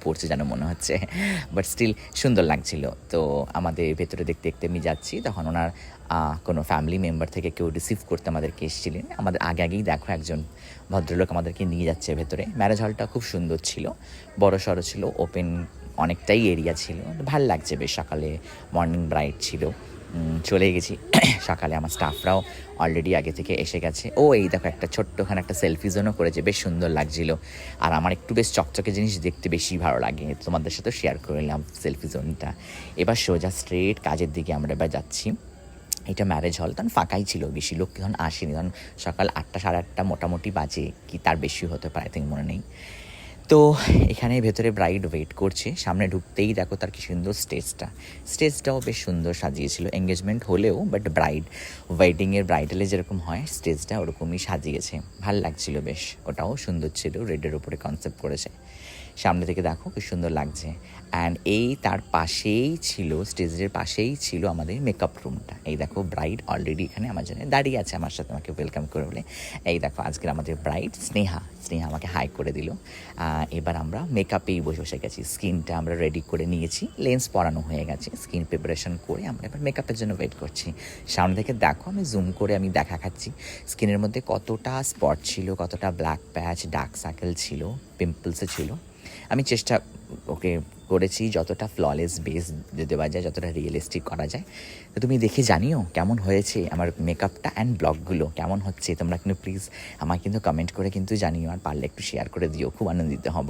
পড়ছে যেন মনে হচ্ছে, বাট স্টিল সুন্দর লাগছিল। তো আমাদের ভেতরে দেখতে দেখতে আমি যাচ্ছি, তখন ওনার কোনো ফ্যামিলি মেম্বার থেকে কেউ রিসিভ করতে আমাদেরকে এসেছিলেন। আমাদের আগে আগেই দেখো একজন ভদ্রলোক আমাদেরকে নিয়ে যাচ্ছে ভেতরে। ম্যারেজ হলটা খুব সুন্দর ছিল, বড় সড়ো ছিল, ওপেন অনেকটাই এরিয়া ছিল, ভাল লাগছে বেশ। সকালে মর্নিং ব্রাইট ছিল, চলে গেছি সকালে। আমার স্টাফরাও অলরেডি আগে থেকে এসে গেছে। ও এই দেখো একটা ছোট্টখানে একটা সেলফি জোনও করেছে, বেশ সুন্দর লাগছিল। আর আমার একটু বেশ চকচকে জিনিস দেখতে বেশি ভালো লাগে, তোমাদের সাথে শেয়ার করে নিলাম সেলফি জোনটা। এবার সোজা স্ট্রেট কাজের দিকে আমরা এবার যাচ্ছি। এটা ম্যারেজ হল, তখন ফাঁকাই ছিল, বেশি লোক তখন আসেনি, তখন সকাল 8টা 8:30 মোটামুটি বাজে, কি তার বেশি হতে পারে ঠিক মনে নেই। তো এখানে ভেতরে ব্রাইড ওয়েট করছে, সামনে ঢুকতেই দেখো তার কি সুন্দর স্টেজটাও বেশ সুন্দর সাজিয়েছিল। এঙ্গেজমেন্ট হলেও বাট ওয়েডিংয়ের ব্রাইডালে যেরকম হয় স্টেজটা ওরকমই সাজিয়েছে, ভাল লাগছিল বেশ। ওটাও সুন্দর ছিল, রেডের উপরে কনসেপ্ট করেছে। সামনে থেকে দেখো কি সুন্দর লাগছে। অ্যান্ড এই তার পাশেই ছিল, স্টেজের পাশেই ছিল আমাদের মেকআপ রুমটা। এই দেখো ব্রাইড অলরেডি এখানে আমার জন্য দাঁড়িয়ে আছে, আমার সাথে আমাকে ওয়েলকাম করে বলে। এই দেখো আজকের আমাদের ব্রাইড স্নেহা আমাকে হাই করে দিল। এবার আমরা মেকআপেই বসে গেছি, স্কিনটা আমরা রেডি করে নিয়েছি, লেন্স পরানো হয়ে গেছে, স্কিন প্রিপারেশন করে আমরা এবার মেকআপের জন্য ওয়েট করছি। সামনে থেকে দেখো আমি জুম করে আমি দেখা খাচ্ছি স্কিনের মধ্যে কতটা স্পট ছিল, কতটা ব্ল্যাক প্যাচ, ডার্ক সার্কেল ছিল, পিম্পলসও ছিল। আমি চেষ্টা করেছি যতটা ফ্ললেস বেস দেওয়া যায়, যতটা রিয়েলিস্টিক করা যায়। তো তুমি দেখে জানিও কেমন হয়েছে আমার মেকআপটা অ্যান্ড ব্লগগুলো কেমন হচ্ছে। তোমরা কিন্তু প্লিজ আমাকে কিন্তু কমেন্ট করে কিন্তু জানিও, আর পারলে একটু শেয়ার করে দিও, খুব আনন্দিত হব।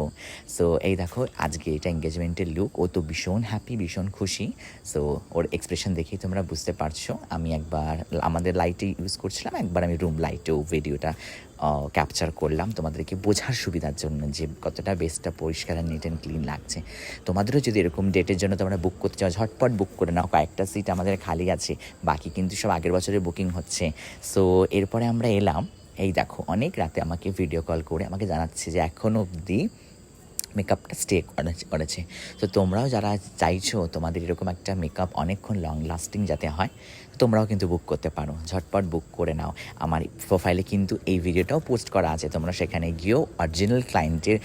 সো এই দেখো আজকে এটা এঙ্গেজমেন্টের লুক। ও তো ভীষণ হ্যাপি, ভীষণ খুশি। সো ওর এক্সপ্রেশন দেখেই তোমরা বুঝতে পারছো। আমি একবার আমাদের লাইটে ইউজ করছিলাম, একবার আমি রুম লাইটেও ভিডিওটা ক্যাপচার করলাম তোমাদেরকে বোঝার সুবিধার জন্য যে কতটা বেসটা পরিষ্কার আর নিট অ্যান্ড ক্লিন লাগছে। তোমাদেরও যদি এরকম ডেটের জন্য তোমরা বুক করতে চাও ঝটপট বুক করে নাও, কয়েকটা সিট আমাদের খালি আছে, বাকি কিন্তু সব আগের বছরের বুকিং হচ্ছে। সো এরপরে আমরা এলাম, এই দেখো অনেক রাতে আমাকে ভিডিও কল করে আমাকে জানাচ্ছে যে এখনও অবধি মেকআপটা স্টে করেছে। তো তোমরাও যারা চাইছো তোমাদের এরকম একটা মেকআপ অনেকক্ষণ লং লাস্টিং যাতে হয়, তোমরাও কিন্তু বুক করতে পারো, ঝটপট বুক করে নাও। আমার প্রোফাইলে কিন্তু এই ভিডিওটাও পোস্ট করা আছে, তোমরা সেখানে গিয়েও অরিজিনাল ক্লায়েন্টের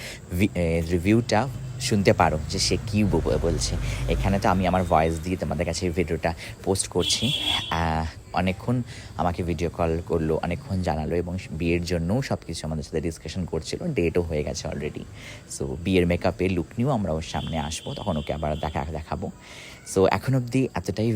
রিভিউটা শুনতে পারো যে সে কী বলছে। এখানে তো আমি আমার ভয়েস দিয়ে তোমাদের কাছে এই ভিডিওটা পোস্ট করছি। অনেকক্ষণ আমাকে ভিডিও কল করলো, অনেকক্ষণ জানালো, এবং বিয়ের জন্যও সব কিছু আমাদের সাথে ডিসকাশন করছিল। ডেটও হয়ে গেছে অলরেডি। সো বিয়ের মেকআপের লুক নিয়েও আমরা ওর সামনে আসবো, তখন ওকে আবার দেখাবো। সো এখন অবধি এতটাই